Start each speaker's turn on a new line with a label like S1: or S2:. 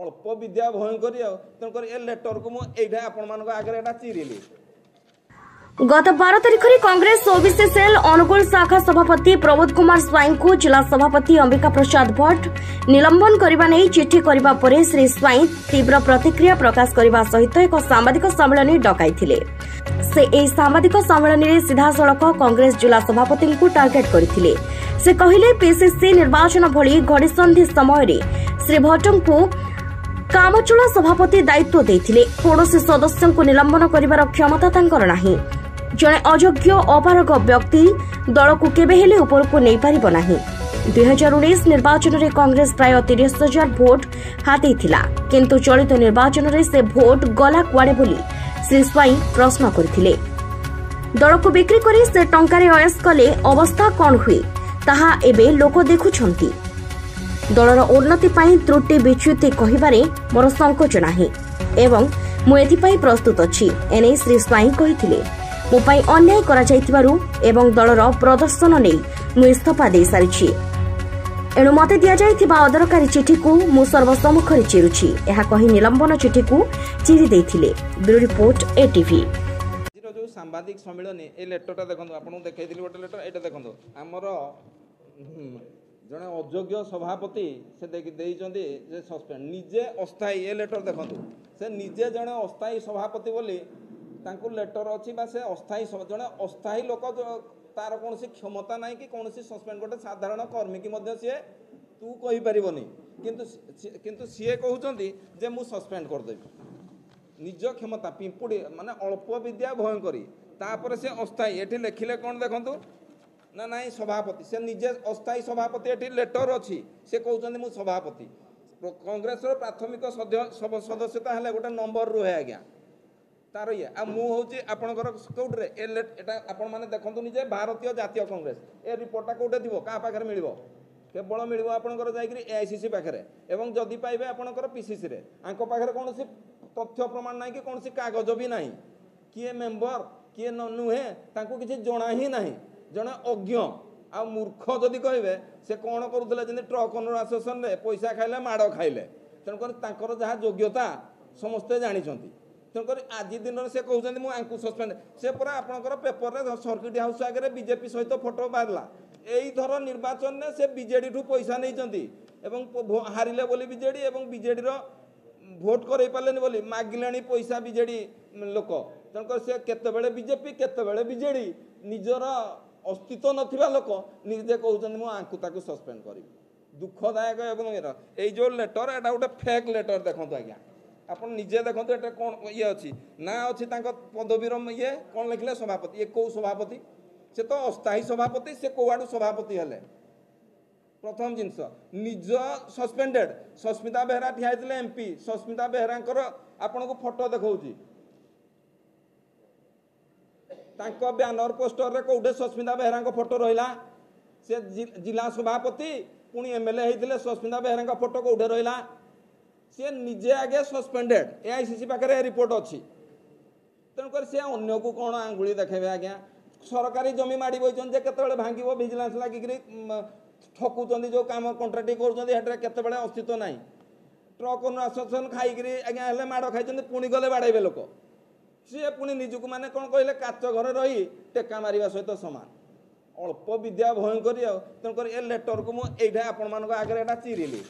S1: अल्प विद्या भयंकर तेणुकर a letter को मुझे आपण आगे चिरिली।
S2: गत 12 तारिख में कांग्रेस ओबीसी सेल अनुगुल शाखा सभापति प्रबोध कुमार स्वाई को जिला सभापति अंबिका प्रसाद भट्ट निलंबन करने नहीं चिठी करने पर श्री स्वाई तीव्र प्रतिक्रिया प्रकाश करने सहित एक सांबादिक सम्मेलन डकाई से एक सांबादिक सम्मेलन में सीधा सड़क कांग्रेस जिला सभापति को टार्गेट करते से कहले पीसीसी निर्वाचन भली घड़ीसंधि समय श्री भट्ट को कामचूला सभापति दायित्व देथिले कौनसी सदस्य को निलंबन करिवार क्षमता तांकर नाही। जणे अयोग्य अपारग व्यक्ति दल को केबे हेले ऊपर को नहीं पारिबो नाही। 2019 निर्वाचन में कांग्रेस प्राय 30,000 भोट हाथी थिला किंतु चलित निर्वाचन में से भोट गला कुआडे बोली श्री स्वाई प्रश्न करथिले। दल को बिक्री करी से टंकारे अयस कले अवस्था कौन हुए ताहा एबे लोक देखुछंती। दलर उन्नति पाई त्रुटि विच्युति कहिबारे मोर संकोच नाही एवं मु एथिपाई प्रस्तुत अछि एने श्री स्वाई कहिथिले। मो पाई अन्याय करा जायतिबारु एवं दलर प्रदर्शन नै मु इस्तीफा दे सारिछि एणु मते दिया जायतिबा अदरकारी चिठी को मु सर्वसम्मुखरे चिरुछि एहा कहि निलंबन चिठी को चिरी देथिले। Bureau report ETV.
S1: जो सांबादिक सम्मेलन ए लेटरटा देखंतु आपन देखाइदिली गोटे लेटर एटा देखंतु हमर जड़े अयोग्य सभापति से देइचंदी जे सस्पेंड निजे अस्थायी ए लेटर देखंतु से निजे जड़े अस्थायी सभापति बोली तांको लेटर अच्छी से अस्थायी जड़े अस्थायी लोक तार कौन क्षमता ना कि कौन सस्पेंड गोटे साधारण कर्मी की सी तू कही पारनी किंतु सी कहते जे मु सस्पेंड करदेवी निज क्षमता पिंपुड़ी माने अल्प विद्या भयंकरी तापर से अस्थायी एठी लिखिले कौन देखंतु ना नाई सभापति से निजे अस्थायी सभापति एठी लेटर अच्छी से कहते मु सभापति कांग्रेस प्राथमिक सदस्यता है गोटे नंबर रुहे आज्ञा तार ये आ मु हूँ आपणकर कौटे एटा आपण मैंने देखते निजे भारतीय जातीय कांग्रेस ए रिपोर्टा कौटे थी क्या पाखे मिल केवल मिल आपंकर एआईसीसी पाखे एवं जदि पाइबे आपंकर पीसीसी रे आंको पाखे कौन तथ्य प्रमाण ना कि कौन कागज भी ना किए मेंबर किए नुहे किसी जना ही ना जड़े अज्ञ आ मूर्ख जदि कहे से कौन करुले जमी ट्रक ओनर आसोसिएशन में पैसा खाइले माड़ खाइले तेणुकर जहाँ योग्यता समस्ते जानी तेणुकर आज दिन से कहते मुझे सस्पेंड से पूरा आपंकर पेपर सर्किट हाउस आगे बीजेपी सहित फोटो बाहरला यही थर निर्वाचन में से बीजेडी ठू पैसा नहीं हारिले बोली बीजेडी एवं बीजेडी भोट कर पारे बोली मागिले पैसा बीजेडी लोक तेणुकर से केतबेले बीजेपी केतबेले बीजेडी निजर अस्तित्व नथिबा लोक निजे कहते मुझे सस्पेंड करी दुखदायक एवं ये जो लेटर एटा गोटे फेक लेटर देखो आज्ञा आप निजे देखो ये कौन ये अच्छी ना अच्छी पदवीर ये कौन लिखले सभापति ये कौ सभापति से तो अस्थायी सभापति से कौआड़ू सभापति हेले प्रथम जिनस निज सस्पेंडेड सस्मिता बेहरा ठिया एमपी सस्मिता बेहरांकर आपन को फोटो देखौची तांको बैनर पोस्टर रे कोउडे सस्मिता बेहरा फोटो रहिला से जिला सभापति पुणी एमएलए होते सस्मिता बेहरा फोटो कोउडे रहिला सी निजे आगे सस्पेंडेड एआईसीसी पाखे रिपोर्ट अच्छी तेणुकर सी अन्न को कौन आंगुली देखेबे आज्ञा सरकारी जमी माड़ी बइचन केतबेले भांगिबो विजिलेंस लागिकरी ठकुचंदी जो काम कंट्राक्ट करुँचे केतबेले अस्तित्व ना ट्रक ओनर आसोसिएशन खाई आज्ञा हेले माड़ खाई पुणी गले बाड़े लोक सी पुणी निजुक माने कौन कहले काच घर रही टेका मारिबा सहित सामान अल्प विद्या भयंकरी तेणुकर ए लेटर को मुझे आपण आगे चिरिली।